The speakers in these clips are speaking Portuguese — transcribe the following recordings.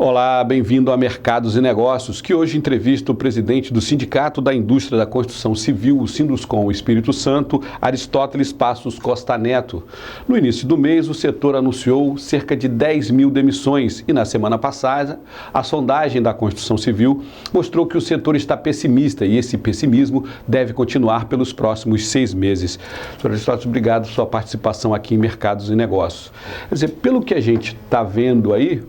Olá, bem-vindo a Mercados e Negócios, que hoje entrevista o presidente do Sindicato da Indústria da Construção Civil, o Sinduscon Espírito Santo, Aristóteles Passos Costa Neto. No início do mês, o setor anunciou cerca de 10 mil demissões e, na semana passada, a sondagem da construção civil mostrou que o setor está pessimista e esse pessimismo deve continuar pelos próximos 6 meses. Senhor Aristóteles, obrigado pela sua participação aqui em Mercados e Negócios. Quer dizer, pelo que a gente está vendo aí,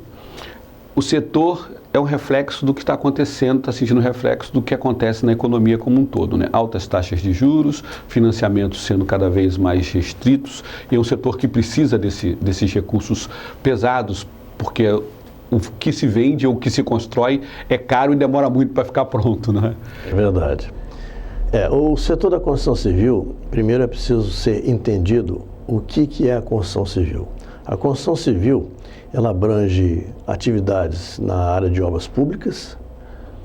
o setor é um reflexo do que está acontecendo, está sentindo reflexo do que acontece na economia como um todo, né? Altas taxas de juros, financiamentos sendo cada vez mais restritos, e é um setor que precisa desses recursos pesados, porque o que se vende ou o que se constrói é caro e demora muito para ficar pronto, né? É verdade. O setor da construção civil, primeiro é preciso ser entendido o que é a construção civil. A construção civil, ela abrange atividades na área de obras públicas,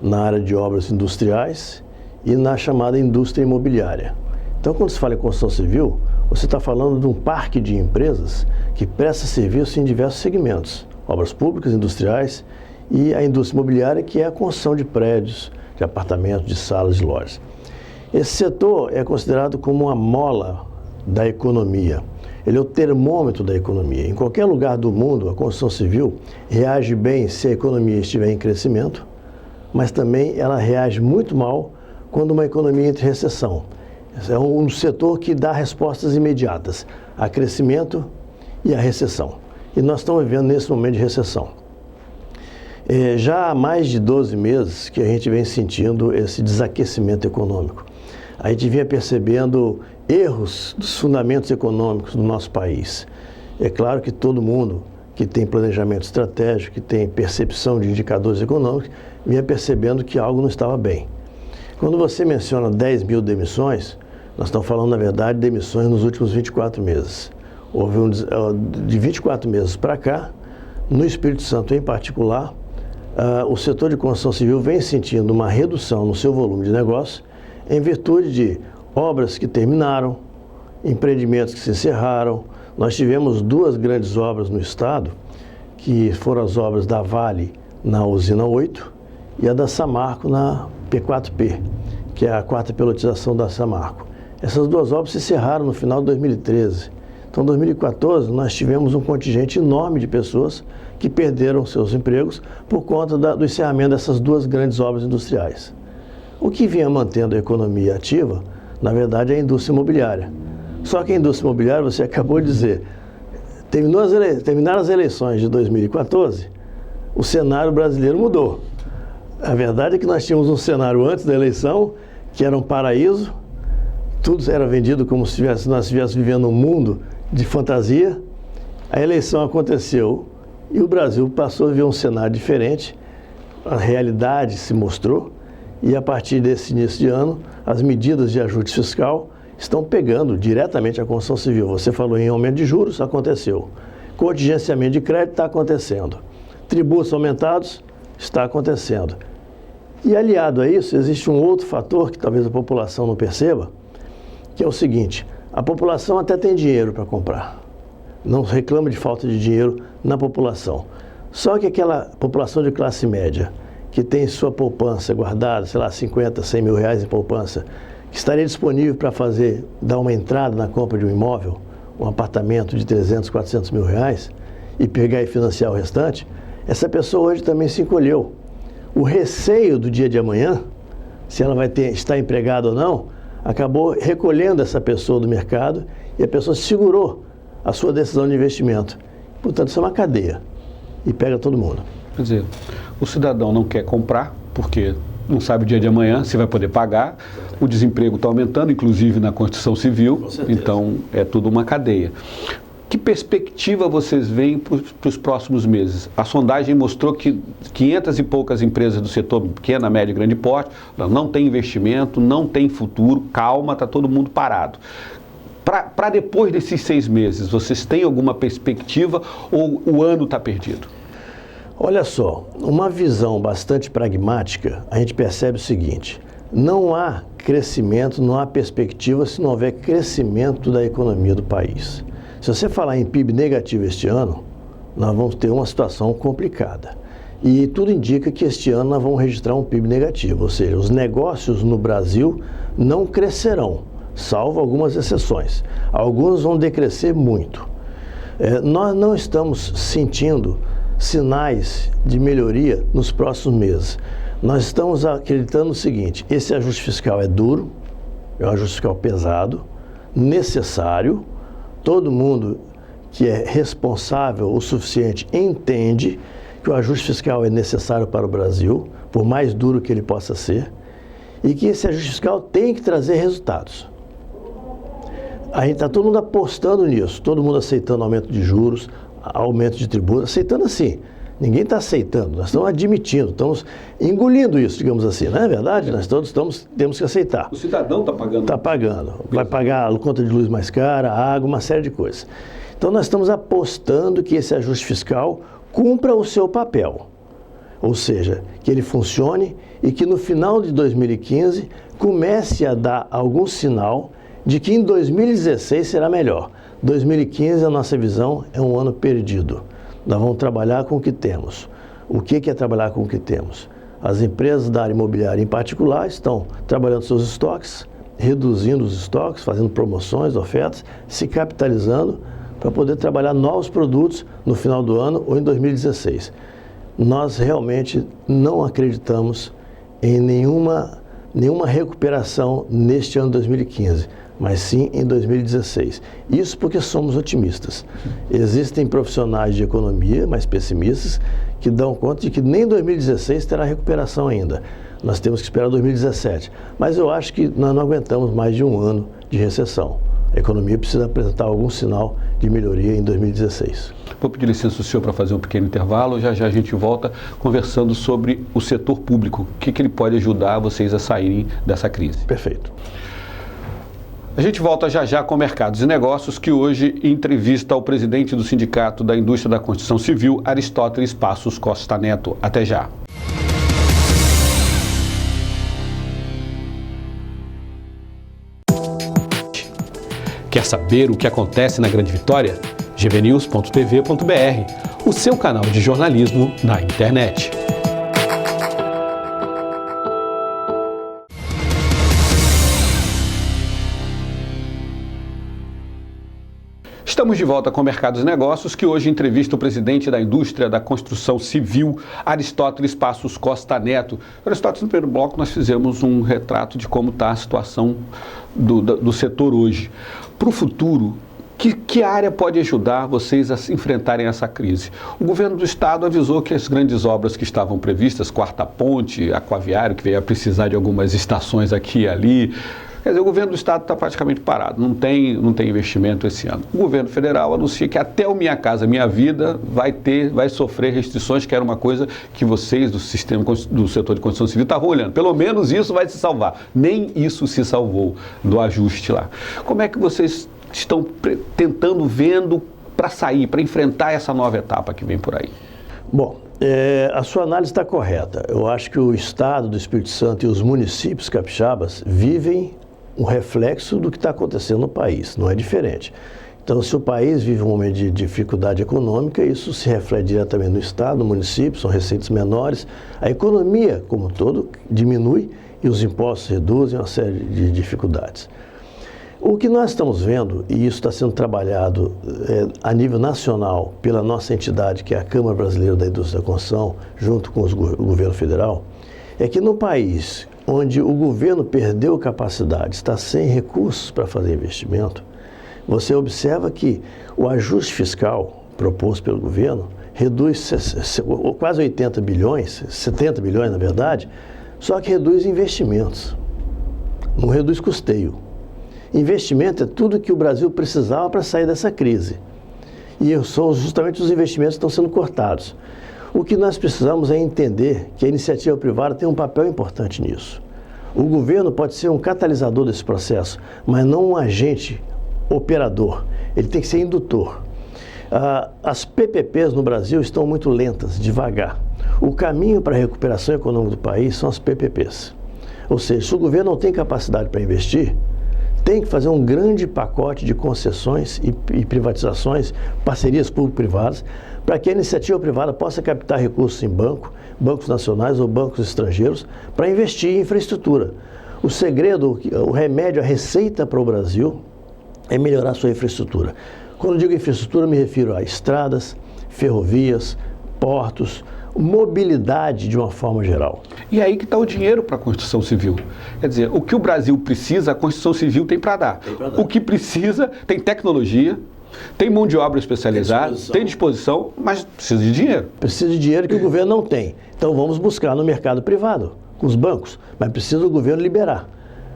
na área de obras industriais e na chamada indústria imobiliária. Então, quando se fala em construção civil, você está falando de um parque de empresas que presta serviço em diversos segmentos, obras públicas, industriais e a indústria imobiliária, que é a construção de prédios, de apartamentos, de salas, de lojas. Esse setor é considerado como uma mola da economia. Ele é o termômetro da economia. Em qualquer lugar do mundo, a construção civil reage bem se a economia estiver em crescimento, mas também ela reage muito mal quando uma economia entra em recessão. É um setor que dá respostas imediatas a crescimento e a recessão. E nós estamos vivendo nesse momento de recessão. Já há mais de 12 meses que a gente vem sentindo esse desaquecimento econômico. A gente vinha percebendo erros dos fundamentos econômicos do nosso país. É claro que todo mundo que tem planejamento estratégico, que tem percepção de indicadores econômicos, vinha percebendo que algo não estava bem. Quando você menciona 10 mil demissões, nós estamos falando, na verdade, de demissões nos últimos 24 meses. Houve de 24 meses para cá, no Espírito Santo em particular, o setor de construção civil vem sentindo uma redução no seu volume de negócio em virtude de obras que terminaram, empreendimentos que se encerraram. Nós tivemos 2 grandes obras no estado, que foram as obras da Vale na usina 8 e a da Samarco na P4P, que é a 4ª pelotização da Samarco. Essas 2 obras se encerraram no final de 2013. Então, em 2014, nós tivemos um contingente enorme de pessoas que perderam seus empregos por conta do encerramento dessas 2 grandes obras industriais. O que vinha mantendo a economia ativa, na verdade, é a indústria imobiliária. Só que a indústria imobiliária, você acabou de dizer, terminaram as eleições de 2014, o cenário brasileiro mudou. A verdade é que nós tínhamos um cenário antes da eleição, que era um paraíso, tudo era vendido como se nós estivéssemos vivendo um mundo de fantasia. A eleição aconteceu e o Brasil passou a viver um cenário diferente, a realidade se mostrou. E a partir desse início de ano, as medidas de ajuste fiscal estão pegando diretamente a construção civil. Você falou em aumento de juros, aconteceu. Contingenciamento de crédito está acontecendo. Tributos aumentados, está acontecendo. E aliado a isso, existe um outro fator que talvez a população não perceba, que é o seguinte: a população até tem dinheiro para comprar. Não reclama de falta de dinheiro na população. Só que aquela população de classe média, que tem sua poupança guardada, sei lá, 50, 100 mil reais em poupança, que estaria disponível para dar uma entrada na compra de um imóvel, um apartamento de 300, 400 mil reais, e pegar e financiar o restante, essa pessoa hoje também se encolheu. O receio do dia de amanhã, se ela vai estar empregada ou não, acabou recolhendo essa pessoa do mercado e a pessoa segurou a sua decisão de investimento. Portanto, isso é uma cadeia e pega todo mundo. Quer dizer, o cidadão não quer comprar porque não sabe o dia de amanhã se vai poder pagar, o desemprego está aumentando, inclusive na construção civil, então é tudo uma cadeia. Que perspectiva vocês veem para os próximos meses? A sondagem mostrou que 500 e poucas empresas do setor pequena, médio e grande porte não tem investimento, não tem futuro, calma, está todo mundo parado. Para depois desses 6 meses, vocês têm alguma perspectiva ou o ano está perdido? Olha só, uma visão bastante pragmática, a gente percebe o seguinte: não há crescimento, não há perspectiva se não houver crescimento da economia do país. Se você falar em PIB negativo este ano, nós vamos ter uma situação complicada. e tudo indica que este ano nós vamos registrar um PIB negativo, ou seja, os negócios no Brasil não crescerão, salvo algumas exceções. Alguns vão decrescer muito. Nós não estamos sentindo sinais de melhoria nos próximos meses. Nós estamos acreditando no seguinte: esse ajuste fiscal é duro, é um ajuste fiscal pesado, necessário. Todo mundo que é responsável o suficiente entende que o ajuste fiscal é necessário para o Brasil, por mais duro que ele possa ser, e que esse ajuste fiscal tem que trazer resultados. A gente está todo mundo apostando nisso, todo mundo aceitando aumento de juros, aumento de tributos, aceitando assim. Ninguém está aceitando, nós estamos admitindo, estamos engolindo isso, digamos assim, não é verdade? Nós todos temos que aceitar. O cidadão está pagando? Está pagando. Vai pagar a conta de luz mais cara, a água, uma série de coisas. Então nós estamos apostando que esse ajuste fiscal cumpra o seu papel. Ou seja, que ele funcione e que no final de 2015 comece a dar algum sinal de que em 2016 será melhor. 2015, a nossa visão, é um ano perdido. Nós vamos trabalhar com o que temos. O que é trabalhar com o que temos? As empresas da área imobiliária em particular estão trabalhando seus estoques, reduzindo os estoques, fazendo promoções, ofertas, se capitalizando para poder trabalhar novos produtos no final do ano ou em 2016. Nós realmente não acreditamos em nenhuma recuperação neste ano 2015. Mas sim em 2016. Isso porque somos otimistas. Existem profissionais de economia mais pessimistas que dão conta de que nem 2016 terá recuperação ainda. Nós temos que esperar 2017. Mas eu acho que nós não aguentamos mais de um ano de recessão. A economia precisa apresentar algum sinal de melhoria em 2016. Vou pedir licença ao senhor para fazer um pequeno intervalo. Já já a gente volta conversando sobre o setor público. O que ele pode ajudar vocês a saírem dessa crise. Perfeito. A gente volta já já com Mercados e Negócios, que hoje entrevista o presidente do Sindicato da Indústria da Construção Civil, Aristóteles Passos Costa Neto. Até já. Quer saber o que acontece na Grande Vitória? gvnews.tv.br, o seu canal de jornalismo na internet. Estamos de volta com Mercados e Negócios, que hoje entrevista o presidente da Indústria da Construção Civil, Aristóteles Passos Costa Neto. Aristóteles, no primeiro bloco nós fizemos um retrato de como está a situação do setor hoje. Para o futuro, que área pode ajudar vocês a enfrentarem essa crise? O governo do estado avisou que as grandes obras que estavam previstas, Quarta Ponte, Aquaviário, que veio a precisar de algumas estações aqui e ali. Quer dizer, o governo do estado está praticamente parado, não tem investimento esse ano. O governo federal anuncia que até o Minha Casa Minha Vida vai sofrer restrições, que era uma coisa que vocês do setor de construção civil estavam olhando. Pelo menos isso vai se salvar. Nem isso se salvou do ajuste lá. Como é que vocês estão vendo para sair, para enfrentar essa nova etapa que vem por aí? Bom, a sua análise está correta. Eu acho que o estado do Espírito Santo e os municípios capixabas vivem um reflexo do que está acontecendo no país, não é diferente. Então, se o país vive um momento de dificuldade econômica, isso se reflete diretamente no estado, no município, são receitas menores, a economia como um todo diminui e os impostos reduzem, uma série de dificuldades. O que nós estamos vendo, e isso está sendo trabalhado a nível nacional pela nossa entidade, que é a Câmara Brasileira da Indústria da Construção, junto com o governo federal, é que no país onde o governo perdeu capacidade, está sem recursos para fazer investimento, você observa que o ajuste fiscal proposto pelo governo reduz quase 80 bilhões, 70 bilhões na verdade, só que reduz investimentos, não reduz custeio. Investimento é tudo que o Brasil precisava para sair dessa crise. E são justamente os investimentos que estão sendo cortados. O que nós precisamos é entender que a iniciativa privada tem um papel importante nisso. O governo pode ser um catalisador desse processo, mas não um agente operador. Ele tem que ser indutor. As PPPs no Brasil estão muito lentas, devagar. O caminho para a recuperação econômica do país são as PPPs. Ou seja, se o governo não tem capacidade para investir, tem que fazer um grande pacote de concessões e privatizações, parcerias público-privadas, para que a iniciativa privada possa captar recursos em bancos nacionais ou bancos estrangeiros, para investir em infraestrutura. O segredo, o remédio, a receita para o Brasil é melhorar a sua infraestrutura. Quando eu digo infraestrutura, me refiro a estradas, ferrovias, portos, mobilidade de uma forma geral. E aí que está o dinheiro para a construção civil. Quer dizer, o que o Brasil precisa, a construção civil tem para dar. O que precisa, tem tecnologia, tem mão de obra especializada, tem disposição, mas precisa de dinheiro. Precisa de dinheiro que o governo não tem. Então vamos buscar no mercado privado, com os bancos, mas precisa o governo liberar.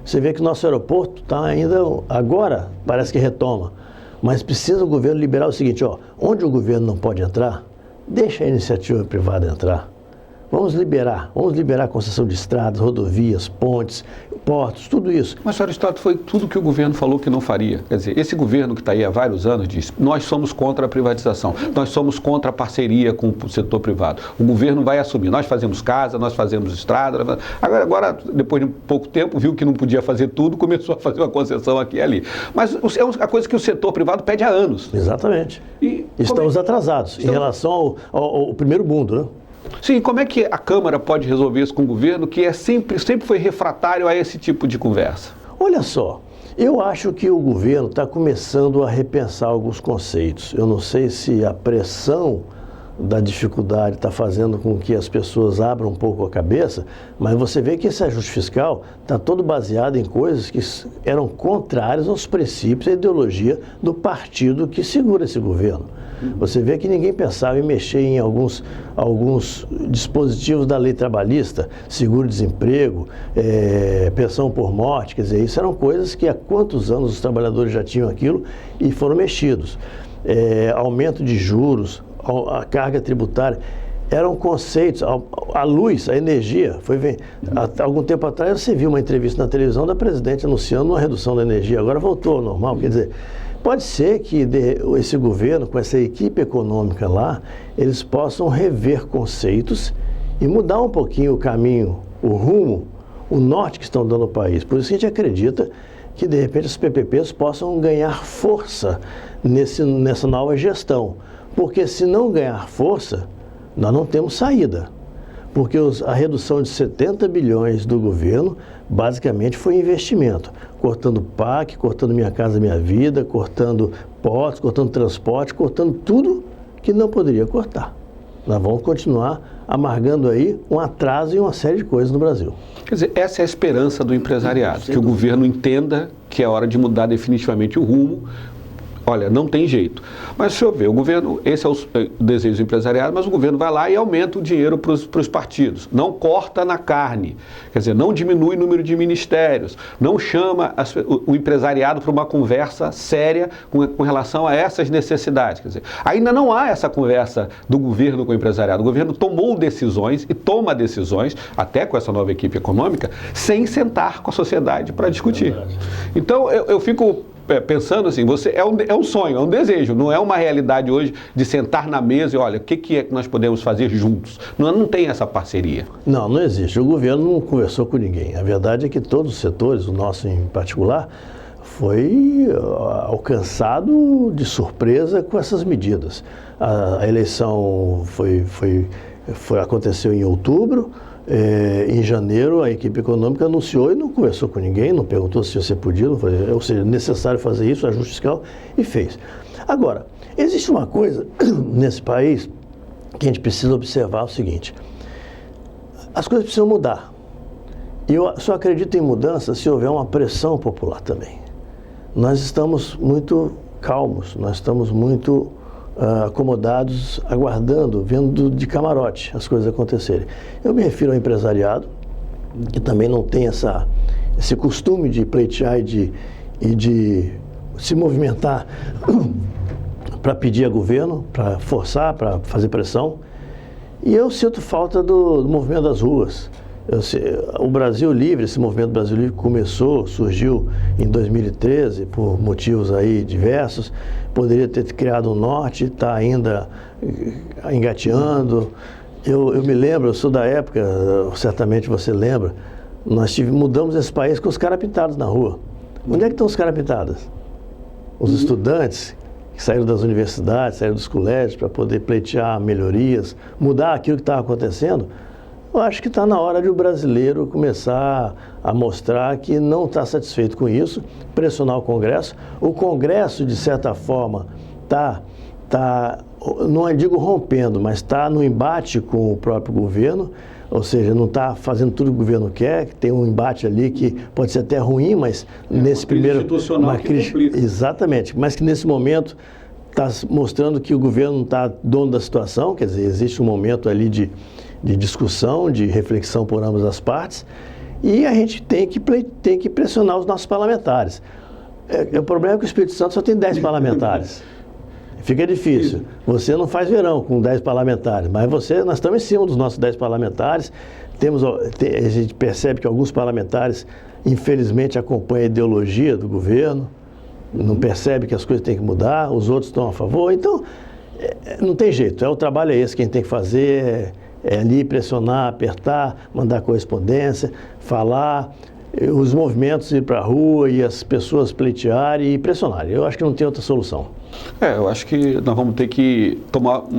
Você vê que o nosso aeroporto está ainda, agora parece que retoma, mas precisa o governo liberar o seguinte, onde o governo não pode entrar, deixa a iniciativa privada entrar. Vamos liberar a concessão de estradas, rodovias, pontes, portos, tudo isso. Mas, senhor Aristóteles, foi tudo que o governo falou que não faria. Quer dizer, esse governo que está aí há vários anos diz, nós somos contra a privatização, nós somos contra a parceria com o setor privado. O governo vai assumir, nós fazemos casa, nós fazemos estrada. Agora, depois de pouco tempo, viu que não podia fazer tudo, começou a fazer uma concessão aqui e ali. Mas é uma coisa que o setor privado pede há anos. Exatamente. E estamos atrasados em relação ao primeiro mundo, né? Sim, como é que a Câmara pode resolver isso com o governo, que sempre foi refratário a esse tipo de conversa? Olha só, eu acho que o governo está começando a repensar alguns conceitos. Eu não sei se a pressão da dificuldade está fazendo com que as pessoas abram um pouco a cabeça, mas você vê que esse ajuste fiscal está todo baseado em coisas que eram contrárias aos princípios e à ideologia do partido que segura esse governo. Você vê que ninguém pensava em mexer em alguns dispositivos da lei trabalhista, seguro-desemprego, pensão por morte, quer dizer, isso eram coisas que há quantos anos os trabalhadores já tinham aquilo e foram mexidos. Aumento de juros, a carga tributária, eram conceitos, a luz, a energia, há algum tempo atrás você viu uma entrevista na televisão da presidente anunciando uma redução da energia, agora voltou ao normal, quer dizer, pode ser que esse governo, com essa equipe econômica lá, eles possam rever conceitos e mudar um pouquinho o caminho, o rumo, o norte que estão dando ao país. Por isso que a gente acredita que, de repente, os PPPs possam ganhar força nessa nova gestão. Porque se não ganhar força, nós não temos saída. Porque a redução de 70 bilhões do governo, basicamente, foi investimento. Cortando PAC, cortando Minha Casa Minha Vida, cortando portos, cortando transporte, cortando tudo que não poderia cortar. Nós vamos continuar amargando aí um atraso em uma série de coisas no Brasil. Quer dizer, essa é a esperança do empresariado, que o governo entenda que é hora de mudar definitivamente o rumo. Olha, não tem jeito. Mas deixa eu ver, o governo, esse é o desejo do empresariado, mas o governo vai lá e aumenta o dinheiro para os partidos. Não corta na carne, quer dizer, não diminui o número de ministérios, não chama o empresariado para uma conversa séria com relação a essas necessidades. Quer dizer, ainda não há essa conversa do governo com o empresariado. O governo tomou decisões e toma decisões, até com essa nova equipe econômica, sem sentar com a sociedade para discutir. Então, eu fico pensando assim, é um sonho, é um desejo, não é uma realidade hoje de sentar na mesa e olha, o que é que nós podemos fazer juntos? Não tem essa parceria. Não existe. O governo não conversou com ninguém. A verdade é que todos os setores, o nosso em particular, foi alcançado de surpresa com essas medidas. A eleição aconteceu em outubro. Em janeiro, a equipe econômica anunciou e não conversou com ninguém, não perguntou se você podia, ou seja, necessário fazer isso, ajuste fiscal, e fez. Agora, existe uma coisa nesse país que a gente precisa observar o seguinte: as coisas precisam mudar. E eu só acredito em mudança se houver uma pressão popular também. Nós estamos muito calmos, nós estamos muito acomodados, aguardando, vendo de camarote as coisas acontecerem. Eu me refiro ao empresariado, que também não tem esse costume de pleitear e de se movimentar para pedir a governo, para forçar, para fazer pressão. E eu sinto falta do movimento das ruas. O Brasil Livre, esse movimento Brasil Livre surgiu em 2013 por motivos aí diversos, poderia ter criado um norte, está ainda engateando. Eu me lembro, eu sou da época, certamente você lembra, nós mudamos esse país com os caras pintados na rua. Onde é que estão os caras pintadas? Os estudantes que saíram das universidades, saíram dos colégios para poder pleitear melhorias, mudar aquilo que estava acontecendo. Eu acho que está na hora de o brasileiro começar a mostrar que não está satisfeito com isso, pressionar o Congresso. O Congresso, de certa forma, não digo rompendo, mas está no embate com o próprio governo, ou seja, não está fazendo tudo que o governo quer, que tem um embate ali que pode ser até ruim, mas nesse primeiro... Institucional que complica. Exatamente, mas que nesse momento está mostrando que o governo não está dono da situação, quer dizer, existe um momento ali de discussão, de reflexão por ambas as partes, e a gente tem que pressionar os nossos parlamentares. O problema é que o Espírito Santo só tem 10 parlamentares. Fica difícil. Você não faz verão com 10 parlamentares, mas nós estamos em cima dos nossos 10 parlamentares. A gente percebe que alguns parlamentares, infelizmente, acompanham a ideologia do governo, não percebe que as coisas têm que mudar, os outros estão a favor. Então, não tem jeito. O trabalho é esse, quem tem que fazer é ali pressionar, apertar, mandar correspondência, falar, os movimentos ir para a rua e as pessoas pleitearem e pressionarem. Eu acho que não tem outra solução. Eu acho que nós vamos ter que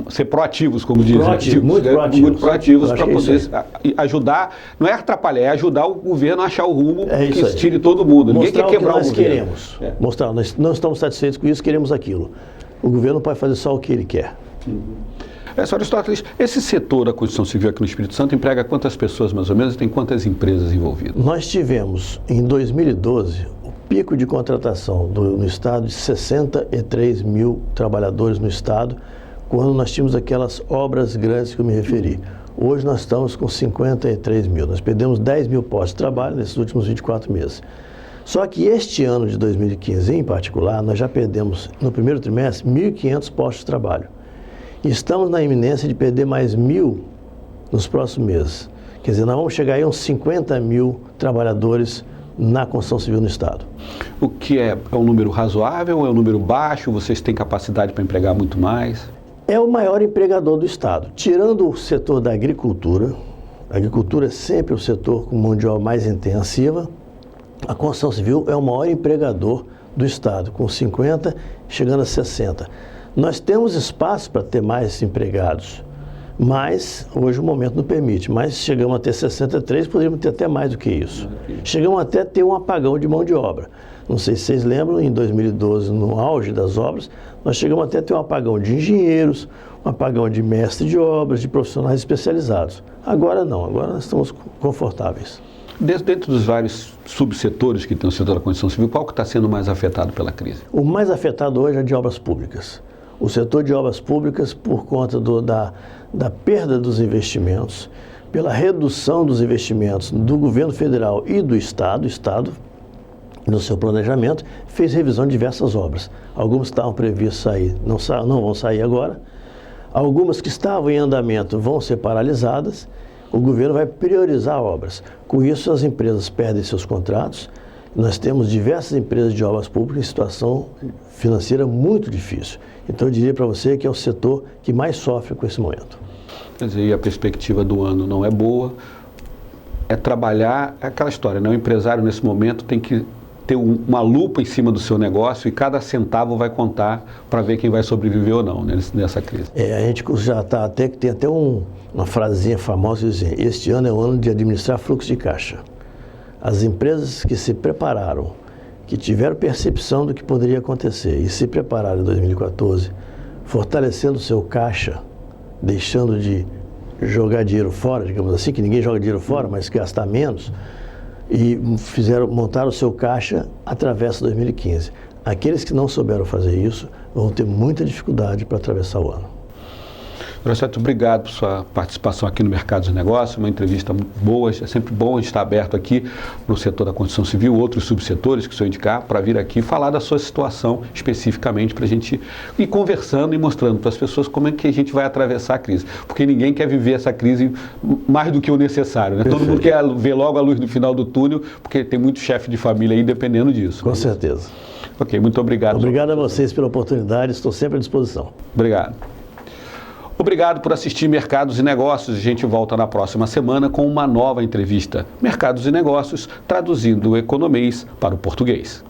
ser proativos, como dizem. Muito proativos para poder ajudar, não é atrapalhar, é ajudar o governo a achar o rumo que tire todo mundo. Ninguém quer quebrar o governo. Queremos. Mostrar, nós não estamos satisfeitos com isso, queremos aquilo. O governo pode fazer só o que ele quer. Sr. Aristóteles, esse setor da construção civil aqui no Espírito Santo emprega quantas pessoas mais ou menos e tem quantas empresas envolvidas? Nós tivemos, em 2012, o pico de contratação no estado de 63 mil trabalhadores no estado, quando nós tínhamos aquelas obras grandes que eu me referi. Hoje nós estamos com 53 mil. Nós perdemos 10 mil postos de trabalho nesses últimos 24 meses. Só que este ano de 2015, em particular, nós já perdemos, no primeiro trimestre, 1.500 postos de trabalho. Estamos na iminência de perder mais 1.000 nos próximos meses. Quer dizer, nós vamos chegar aí a uns 50 mil trabalhadores na construção civil no estado. O que é um número razoável ou é um número baixo? Vocês têm capacidade para empregar muito mais? É o maior empregador do estado. Tirando o setor da agricultura, a agricultura é sempre o setor com mão de obra mais intensiva, a construção civil é o maior empregador do estado, com 50, chegando a 60. Nós temos espaço para ter mais empregados, mas hoje o momento não permite. Mas chegamos a ter 63, poderíamos ter até mais do que isso. Chegamos até a ter um apagão de mão de obra. Não sei se vocês lembram, em 2012, no auge das obras, nós chegamos até a ter um apagão de engenheiros, um apagão de mestres de obras, de profissionais especializados. Agora não, agora nós estamos confortáveis. Dentro dos vários subsetores que tem o setor da construção civil, qual que está sendo mais afetado pela crise? O mais afetado hoje é de obras públicas. O setor de obras públicas, por conta da perda dos investimentos, pela redução dos investimentos do governo federal e do Estado, no seu planejamento, fez revisão de diversas obras. Algumas estavam previstas sair, não vão sair agora. Algumas que estavam em andamento vão ser paralisadas. O governo vai priorizar obras. Com isso, as empresas perdem seus contratos. Nós temos diversas empresas de obras públicas em situação financeira muito difícil. Então, eu diria para você que é o setor que mais sofre com esse momento. Quer dizer, a perspectiva do ano não é boa. É trabalhar, é aquela história, né? O empresário, nesse momento, tem que ter uma lupa em cima do seu negócio e cada centavo vai contar para ver quem vai sobreviver ou não, né, nessa crise. A gente já está até que tem até uma frasinha famosa dizendo: este ano é o ano de administrar fluxo de caixa. As empresas que se prepararam, que tiveram percepção do que poderia acontecer e se prepararam em 2014, fortalecendo o seu caixa, deixando de jogar dinheiro fora, digamos assim, que ninguém joga dinheiro fora, mas gastar menos, e montaram o seu caixa através de 2015. Aqueles que não souberam fazer isso vão ter muita dificuldade para atravessar o ano. Professor, obrigado por sua participação aqui no Mercados e Negócios, uma entrevista boa, é sempre bom estar aberto aqui no setor da construção civil, outros subsetores que o senhor indicar, para vir aqui falar da sua situação especificamente, para a gente ir conversando e mostrando para as pessoas como é que a gente vai atravessar a crise, porque ninguém quer viver essa crise mais do que o necessário, né? Todo mundo quer ver logo a luz no final do túnel, porque tem muito chefe de família aí dependendo disso. Com certeza. Ok, muito obrigado. Obrigado a vocês pela oportunidade, estou sempre à disposição. Obrigado. Obrigado por assistir Mercados e Negócios. A gente volta na próxima semana com uma nova entrevista. Mercados e Negócios, traduzindo o economês para o português.